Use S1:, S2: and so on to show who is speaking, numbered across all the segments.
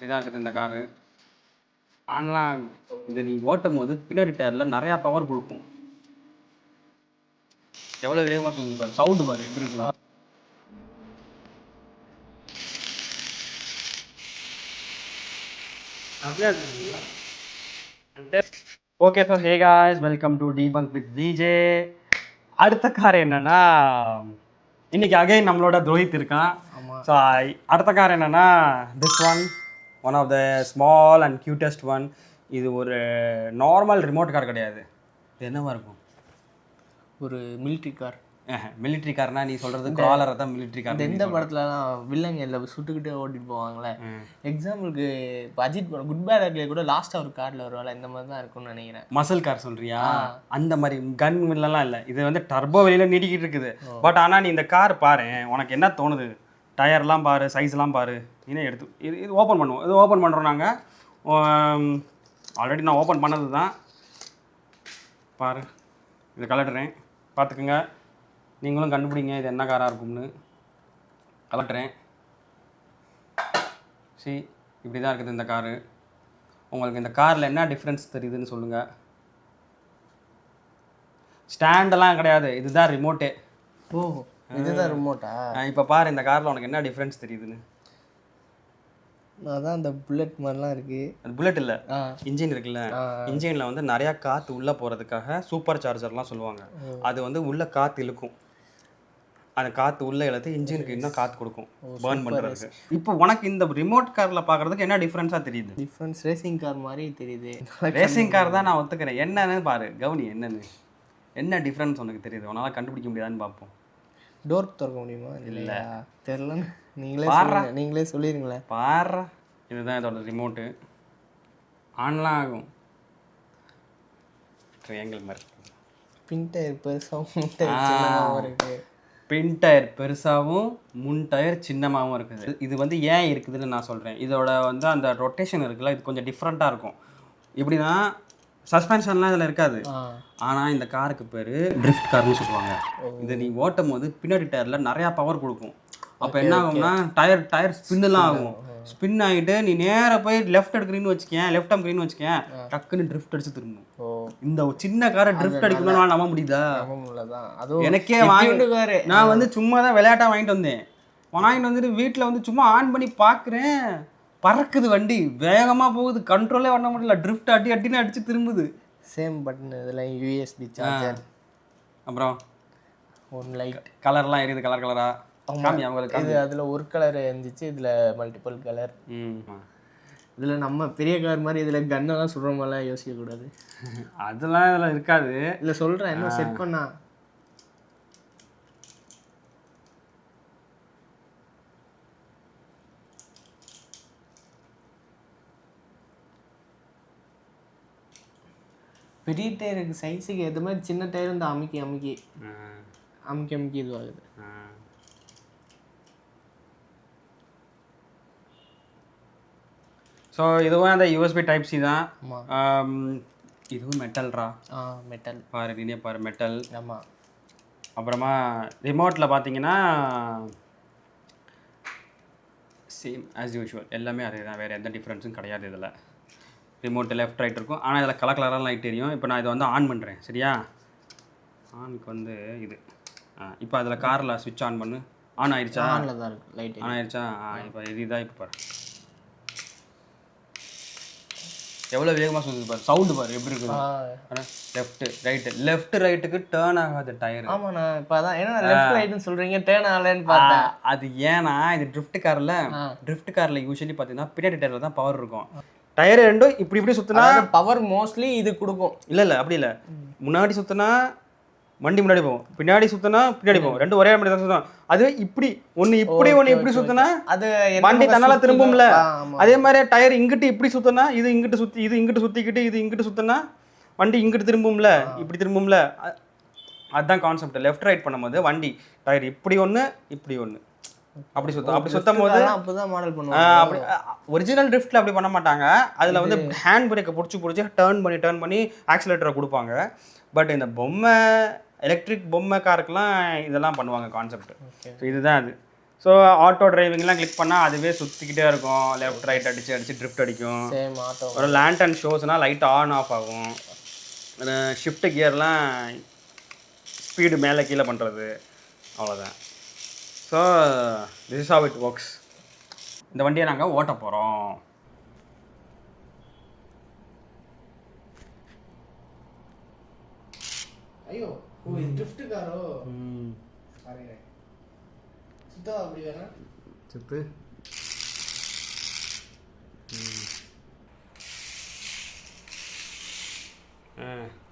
S1: இதான் இருக்குது இந்த காரு. ஆனால் இதை நீ ஓட்டும் போது பின்னாடி டயரில் நிறையா பவர் கொடுக்கும். எவ்வளோ வேகமாக சொல்லுங்க பாரு, சவுண்டு பாரு எப்படி இருக்கலாம். Okay sir, hey guys, welcome to debunk with DJ. அடுத்த கார் என்னன்னா, இன்னைக்கு அகைன் நம்மளோட ரோஹித் இருக்கான். ஸோ அடுத்த கார் என்னன்னா, this one of the small and cutest one. இது ஒரு நார்மல் ரிமோட் கார் கிடையாது. இது என்னவா இருக்கும்?
S2: ஒரு மிலிட்ரி கார்.
S1: மிலிட்ரி கார்னா நீ சொல்றது காலரை தான் மிலிட்ரி கார்.
S2: எந்த படத்துலலாம் வில்லங்க எல்லாம் சுட்டுக்கிட்டே ஓட்டிட்டு போவாங்களே, எக்ஸாம்பிளுக்கு இப்போ அஜித் படம் குட் பேட் அக்லியே கூட லாஸ்ட்டாக ஒரு காரில் வருவாள், இந்த மாதிரி தான் இருக்கும்னு நினைக்கிறேன்.
S1: மசில் கார் சொல்றியா? அந்த மாதிரி கன் மில்லாம் இல்லை. இது வந்து டர்போ வெளியில நீட்டிக்கிட்டு இருக்குது. பட் ஆனால் நீ இந்த கார் பாரு, உனக்கு என்ன தோணுது? டயர்லாம் பாரு, சைஸ்லாம் பாரு. இன்னும் எடுத்து இது ஓப்பன் பண்ணுவோம். இது ஓப்பன் பண்ணுறோம் நாங்கள். ஆல்ரெடி நான் ஓப்பன் பண்ணது தான். பாரு, இது கலட்டுறேன், பார்த்துக்குங்க. நீங்களும் கண்டுபிடிங்க இது என்ன காராக இருக்கும்னு. கலட்டுறேன். சரி, இப்படி தான் இருக்குது இந்த காரு. உங்களுக்கு இந்த காரில் என்ன டிஃப்ரென்ஸ் தெரியுதுன்னு சொல்லுங்கள். ஸ்டாண்டெல்லாம் கிடையாது, இதுதான் ரிமோட்டே.
S2: ஓ, இதுதான் ரிமோட்டா?
S1: இப்போ பாரு இந்த காரில் உனக்கு என்ன டிஃப்ரென்ஸ் தெரியுதுன்னு.
S2: அதான் அந்த புல்லட் மாதிரிலாம் இருக்குது.
S1: அது புல்லட் இல்லை, இன்ஜின் இருக்குல்ல. இன்ஜினில் வந்து நிறையா காற்று உள்ளே போகிறதுக்காக சூப்பர் சார்ஜர்லாம் சொல்லுவாங்க. அது வந்து உள்ளே காற்று இழுக்கும். அந்த காற்று உள்ளே இழுத்து இன்ஜினுக்கு இன்னும் காற்று கொடுக்கும் பர்ன் பண்ணுறதுக்கு. இப்போ உனக்கு இந்த ரிமோட் காரில் பார்க்குறதுக்கு என்ன டிஃப்ரென்ஸாக தெரியுது?
S2: டிஃப்ரென்ஸ் ரேசிங் கார் மாதிரி தெரியுது.
S1: ரேசிங் கார் தான் நான் ஒத்துக்கிறேன். என்னன்னு பாரு, கவுனி என்னன்னு, என்ன டிஃப்ரென்ஸ் உனக்கு தெரியுது? உன்னால் கண்டுபிடிக்க முடியாதுன்னு பார்ப்போம்.
S2: டோர் திறக்க முடியுமா? இல்லை தெரிலன்னு நீங்களே சொல்லிடுங்களேன்.
S1: பாரு, இதுதான் இதோட ரிமோட்டு. ஆன்லாம் ஆகும். ட்ரையாங்கிள் மாதிரி
S2: பின் டயர் பெருசாகவும் இருக்குது.
S1: பின் டயர் பெருசாகவும் முன் டயர் சின்னமாகவும் இருக்குது. இது வந்து ஏன் இருக்குதுன்னு நான் சொல்கிறேன். இதோட வந்து அந்த ரொட்டேஷன் இருக்குல்ல, இது கொஞ்சம் டிஃப்ரெண்ட்டாக இருக்கும். எப்படின்னா சஸ்பென்ஷன்லாம் இதில் இருக்காது. ஆனால் இந்த காருக்கு பேர் ட்ரிஃப்ட் கார்னு சொல்லுவாங்க. இதை நீ ஓட்டும் போது பின்னாடி டயரில் நிறையா பவர் கொடுக்கும். அப்போ என்ன ஆகும்னா டயர் ஸ்பின்னுலாம் ஆகும். ஸ்பின் ஆகிட்டு நீ நேராக போய் லெஃப்ட் எடுக்கிறீன்னு வச்சுக்கேன், லெஃப்ட் அமுக்கிறீன்னு வச்சுக்கேன், டக்குன்னு ட்ரிஃப்ட் அடிச்சு திரும்பும். இந்த சின்ன காரை ட்ரிஃப்ட் அடிக்கணும்னு நம்ப முடியுதா? எனக்கே வாங்கி நான் வந்து சும்மா தான் விளையாட்டாக வாங்கிட்டு வந்தேன். வாங்கிட்டு வந்துட்டு வீட்டில் வந்து சும்மா ஆன் பண்ணி பார்க்குறேன், பறக்குது வண்டி, வேகமாக போகுது, கண்ட்ரோலே பண்ண முடியல. ட்ரிஃப்ட் அடின்னு அடிச்சு திரும்புது.
S2: சேம் பட்டன் இதில் யூஎஸ்பி சார்ஜர். அப்புறம்
S1: ஒன் லைட் கலர்லாம் எரியுது, கலர் கலராக.
S2: இது அதில் ஒரு கலர் இருந்துச்சு, இதில் மல்டிபிள் கலர். இதில் நம்ம பெரிய கார் மாதிரி இதில் கன்னெல்லாம் சுடுற மாதிரிலாம் யோசிக்கக்கூடாது.
S1: அதெல்லாம் இதில் இருக்காது.
S2: இல்லை சொல்கிறேன், என்ன செட் பண்ணா பெரிய டயருக்கு சைஸுக்கு ஏற்ற மாதிரி சின்ன டயர் வந்து அமுக்கி இதுவாகுது.
S1: ஸோ இதுவும் அந்த யூஎஸ்பி டைப் சி தான். இதுவும் மெட்டல்ரா.
S2: மெட்டல்
S1: பாரு, நீனே பாரு, மெட்டல்.
S2: ஆமாம்.
S1: அப்புறமா ரிமோட்டில் பார்த்தீங்கன்னா சேம் ஆஸ் யூஷுவல் எல்லாமே அதே தான், வேறு எந்த டிஃப்ரென்ஸும் கிடையாது. இதில் ரிமோட்டு லெஃப்ட் ரைட் இருக்கும். ஆனால் இதில் கலர் கலராக லைட் தெரியும். இப்போ நான் இதை வந்து ஆன் பண்ணுறேன், சரியா? ஆனுக்கு வந்து இது இப்போ அதில் காரில் சுவிட்ச் ஆன் பண்ணு. ஆன் ஆயிடுச்சா?
S2: ஆனில் தான் இருக்குது, லைட்
S1: ஆன் ஆயிடுச்சா? இப்போ இதுதான். இப்போ பாரு எவ்வளோ வேகமாக சொல்லுது பாரு, சவுண்டு பாரு எப்படி இருக்குது. லெஃப்ட் ரைட்டுக்கு டேர்ன் ஆகாது டயர்.
S2: ஆமாம், நான் இப்போ அதான் ஏன்னா லெஃப்ட் ரைட்டுன்னு சொல்கிறீங்க, டேர்ன் ஆகலைன்னு பார்த்தேன்.
S1: அது ஏன்னா இது ட்ரிஃப்ட் காரில் யூஸ்வலி பார்த்தீங்கன்னா பின்னாடி டயரில் தான் பவர் இருக்கும். டயர் ரெண்டும் இப்படி சுற்றினா
S2: பவர் மோஸ்ட்லி இது கொடுக்கும்.
S1: இல்லை அப்படி இல்லை. முன்னாடி சுற்றினா வண்டி முன்னாடி போகும், பின்னாடி சுற்றினா பின்னாடி போகும். ரெண்டும் ஒரே மாதிரி தான் சுற்றும். அது இப்படி ஒன்று இப்படி சுற்றினா அது வண்டி தன்னால திரும்பும்ல. அதே மாதிரி டயர் இங்கிட்டு இப்படி சுற்றினா இது இங்கிட்டு சுற்றிக்கிட்டு இது இங்கிட்டு சுற்றினா வண்டி இங்கிட்டு திரும்பும்ல, இப்படி திரும்பும்ல. அதுதான் கான்செப்ட். லெஃப்ட் ரைட் பண்ணும்போது வண்டி டயர் இப்படி ஒன்று அப்படி சுத்தும் போது
S2: அப்பதான் மாடல் பண்ணுவாங்க.
S1: அப்படி ஒரிஜினல் ட்ரிஃப்ட்ல அப்படி பண்ண மாட்டாங்க. அதில் வந்து ஹேண்ட் பிரேக்கை பிடிச்சி டேர்ன் பண்ணி ஆக்சிலேட்டரை கொடுப்பாங்க. பட் இந்த எலக்ட்ரிக் பொம்மை காருக்கெல்லாம் இதெல்லாம் பண்ணுவாங்க கான்செப்ட். ஸோ இதுதான் அது. ஸோ ஆட்டோ டிரைவிங்லாம் கிளிக் பண்ணால் அதுவே சுற்றிக்கிட்டே இருக்கும், லெஃப்ட் ரைட் அடித்து ட்ரிஃப்ட் அடிக்கும்.
S2: Same auto.
S1: ஒரு லேண்டன் ஷோஸ்னால் லைட் ஆன் ஆஃப் ஆகும். ஷிஃப்ட் கியர்லாம் ஸ்பீடு மேலே கீழே பண்ணுறது, அவ்வளோதான். So this is how it works. இந்த வண்டியை நாங்கள் ஓட்ட போகிறோம்.
S2: ஐயோ இது ட்ரிஃப்ட் காரோ. பாருங்க சுத்தம் அப்படி வேணா
S1: சுத்து.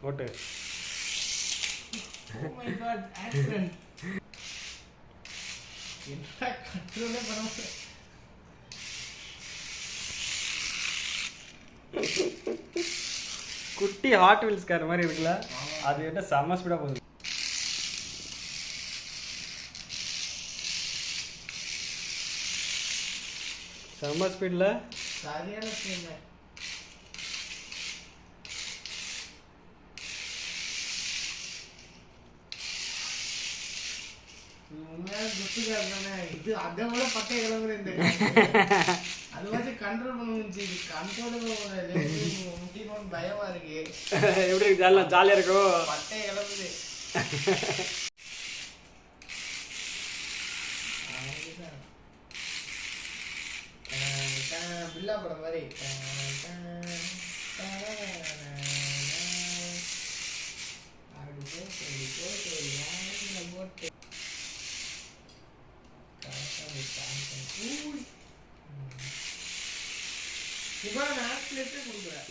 S1: ஓட்டு.
S2: Oh my god accident. என்ன கண்ட்ரோலே பண்ண முடியல.
S1: குட்டி ஹாட் வீல்ஸ் கார் மாதிரி இருக்குல்ல, அது என்ன செம்ம ஸ்பீடாக போகுது. செம்ம ஸ்பீடில்
S2: சரியான ஸ்பீட். உண்மையான குத்துக்கார் தானே இது. அதை விட பட்டை கிளம்புற இந்த அது மாதிரி கண்ட்ரோல் பண்ண முடிஞ்சு. இது கண்ட்ரோல் முடியும்னு பயமா இருக்கு.
S1: எப்படி இருக்கு? ஜாலியாக இருக்கும்.
S2: பட்டை கிளம்புது. பில்லா படம் மாதிரி. போட்டு இப்போ நான் ஆக்சிலேட்டே கொடுக்குறேன்.